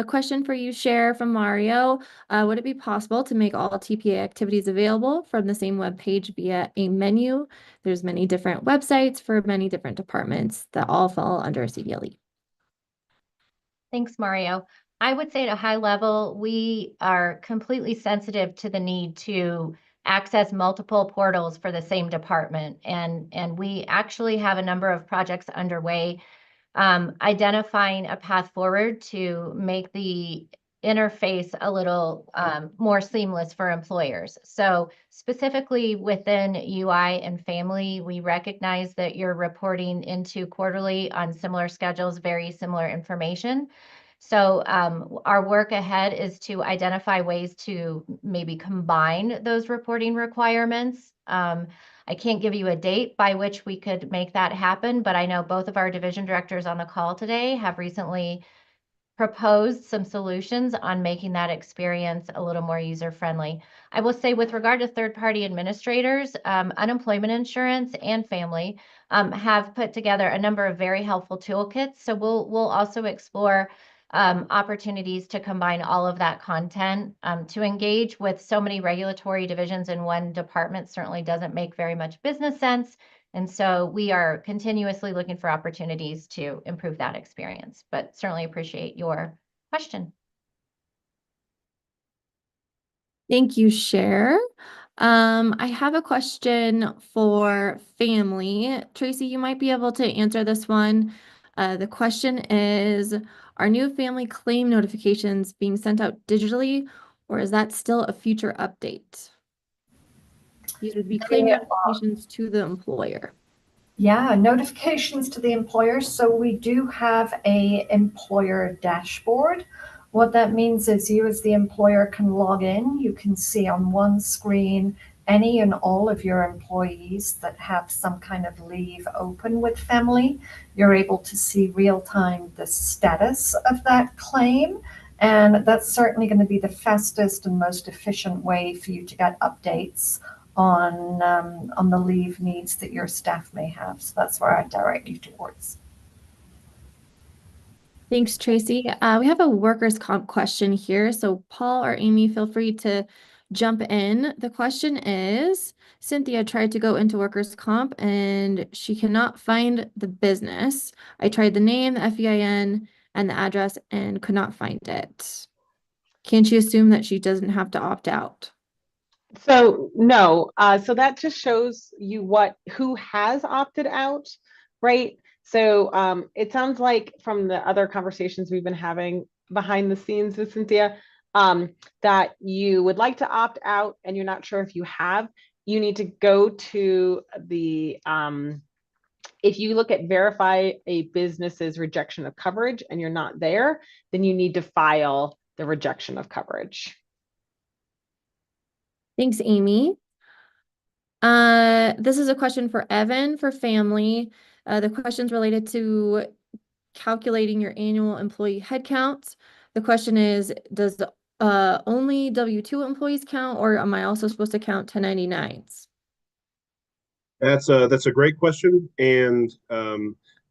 Speaker 8: Question for you, Cher, from Mario. Would it be possible to make all TPA activities available from the same web page via a menu? There's many different websites for many different departments that all fall under CDLE.
Speaker 1: Thanks, Mario. I would say at a high level, we are completely sensitive to the need to access multiple portals for the same department. And we actually have a number of projects underway identifying a path forward to make the interface a little more seamless for employers. So specifically within UI and family, we recognize that you're reporting into quarterly on similar schedules, very similar information. So our work ahead is to identify ways to maybe combine those reporting requirements. I can't give you a date by which we could make that happen, but I know both of our division directors on the call today have recently proposed some solutions on making that experience a little more user-friendly. I will say with regard to third-party administrators, unemployment insurance and family have put together a number of very helpful toolkits. So we'll also explore opportunities to combine all of that content. To engage with so many regulatory divisions in one department certainly doesn't make very much business sense. And so we are continuously looking for opportunities to improve that experience, but certainly appreciate your question.
Speaker 8: Thank you, Cher. I have a question for family. Tracy, you might be able to answer this one. The question is, are new family claim notifications being sent out digitally, or is that still a future update? These would be claim notifications to the employer.
Speaker 3: Yeah, notifications to the employer. So we do have a employer dashboard. What that means is you as the employer can log in. You can see on one screen any and all of your employees that have some kind of leave open with family. You're able to see real time the status of that claim. And that's certainly going to be the fastest and most efficient way for you to get updates on the leave needs that your staff may have. So that's where I direct you towards.
Speaker 8: Thanks, Tracy. We have a workers' comp question here. So Paul or Amy, feel free to jump in. The question is, Cynthia tried to go into workers' comp and she cannot find the business. I tried the name, the FEIN, and the address and could not find it. Can she assume that she doesn't have to opt out?
Speaker 6: So no, so that just shows you who has opted out, right? So it sounds like from the other conversations we've been having behind the scenes with Cynthia, that you would like to opt out and you're not sure if you have. You need to go to the, if you look at verify a business's rejection of coverage and you're not there, then you need to file the rejection of coverage.
Speaker 8: Thanks, Amy. This is a question for Evan for family. The question's related to calculating your annual employee headcount. The question is, does only W-2 employees count, or am I also supposed to count 1099s?
Speaker 9: That's a great question, and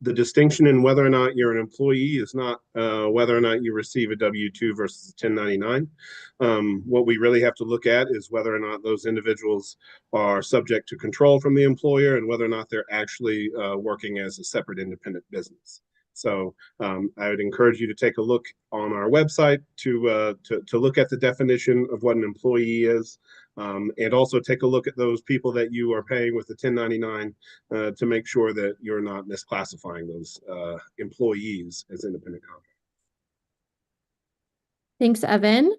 Speaker 9: the distinction in whether or not you're an employee is not whether or not you receive a W-2 versus a 1099. What we really have to look at is whether or not those individuals are subject to control from the employer and whether or not they're actually working as a separate independent business. So I would encourage you to take a look on our website to look at the definition of what an employee is, and also take a look at those people that you are paying with the 1099 to make sure that you're not misclassifying those employees as independent contractors.
Speaker 8: Thanks, Evan.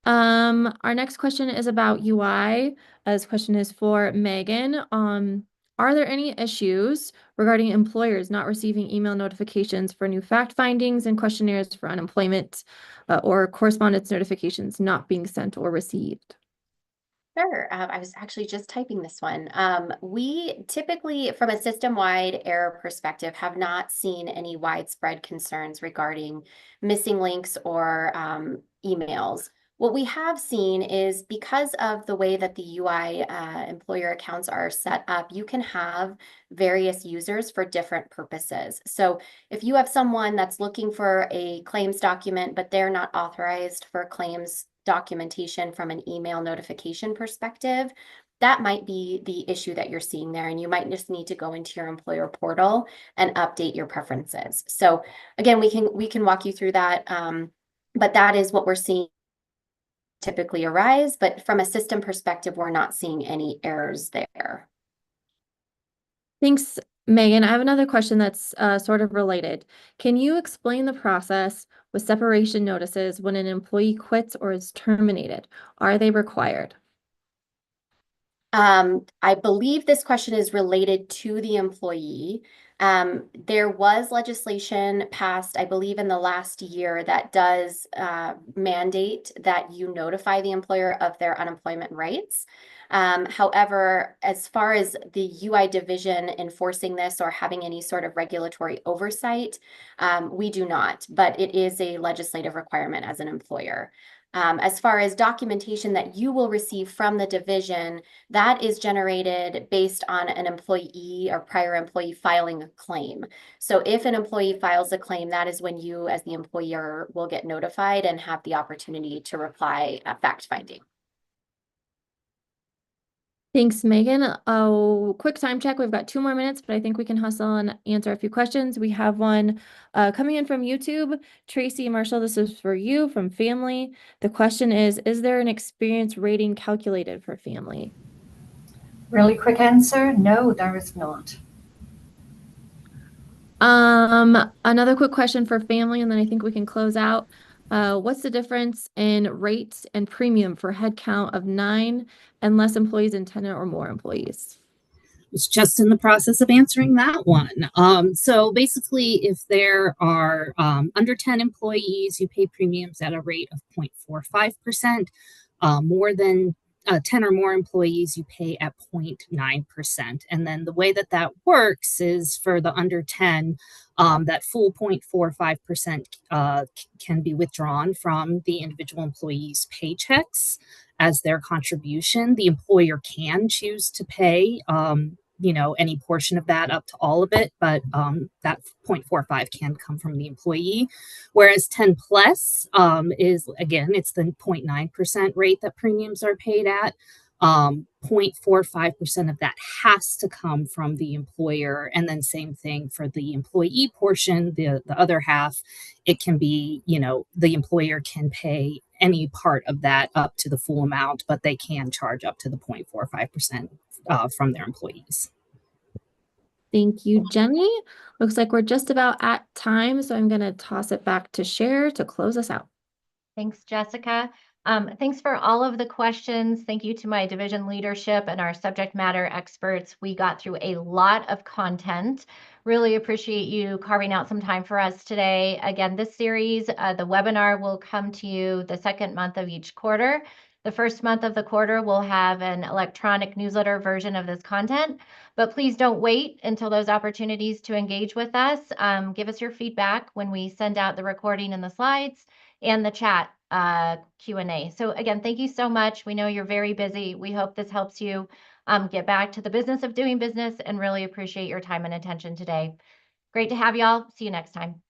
Speaker 8: Our next question is about UI. This question is for Megan. Are there any issues regarding employers not receiving email notifications for new fact findings and questionnaires for unemployment, or correspondence notifications not being sent or received?
Speaker 11: Sure. I was actually just typing this one. We typically, from a system-wide error perspective, have not seen any widespread concerns regarding missing links or emails. What we have seen is because of the way that the UI employer accounts are set up, you can have various users for different purposes. So if you have someone that's looking for a claims document, but they're not authorized for claims documentation from an email notification perspective, that might be the issue that you're seeing there. And you might just need to go into your employer portal and update your preferences. So again, we can walk you through that. But that is what we're seeing typically arise. But from a system perspective, we're not seeing any errors there.
Speaker 8: Thanks, Megan. I have another question that's sort of related. Can you explain the process with separation notices when an employee quits or is terminated? Are they required?
Speaker 11: I believe this question is related to the employee. There was legislation passed, I believe, in the last year that does mandate that you notify the employer of their unemployment rights. However, as far as the UI division enforcing this or having any sort of regulatory oversight, we do not, but it is a legislative requirement as an employer. As far as documentation that you will receive from the division, that is generated based on an employee or prior employee filing a claim. So if an employee files a claim, that is when you as the employer will get notified and have the opportunity to reply fact finding.
Speaker 8: Thanks, Megan. Quick time check. We've got 2 more minutes, but I think we can hustle and answer a few questions. We have one coming in from YouTube. Tracy Marshall, this is for you from family. The question is there an experience rating calculated for family?
Speaker 3: Really quick answer, no, there is not.
Speaker 8: Another quick question for family, and then I think we can close out. What's the difference in rates and premium for headcount of 9 and less employees and 10 or more employees?
Speaker 10: Was just in the process of answering that one. So basically, if there are under 10 employees, you pay premiums at a rate of 0.45%. More than 10 or more employees, you pay at 0.9%. And then the way that that works is for the under 10, that full 0.45% can be withdrawn from the individual employees' paychecks as their contribution. The employer can choose to pay, any portion of that up to all of it, but that 0.45 can come from the employee. Whereas 10 plus is, again, it's the 0.9% rate that premiums are paid at. 0.45% of that has to come from the employer. And then same thing for the employee portion, the other half, it can be, the employer can pay any part of that up to the full amount, but they can charge up to the 0.45% from their employees.
Speaker 8: Thank you, Jenny. Looks like we're just about at time, so I'm going to toss it back to Cher to close us out.
Speaker 1: Thanks, Jessica. Thanks for all of the questions. Thank you to my division leadership and our subject matter experts. We got through a lot of content. Really appreciate you carving out some time for us today. Again, this series, the webinar will come to you the second month of each quarter. The first month of the quarter, we'll have an electronic newsletter version of this content, but please don't wait until those opportunities to engage with us. Give us your feedback when we send out the recording and the slides and the chat Q&A. So again, thank you so much. We know you're very busy. We hope this helps you get back to the business of doing business and really appreciate your time and attention today. Great to have y'all. See you next time.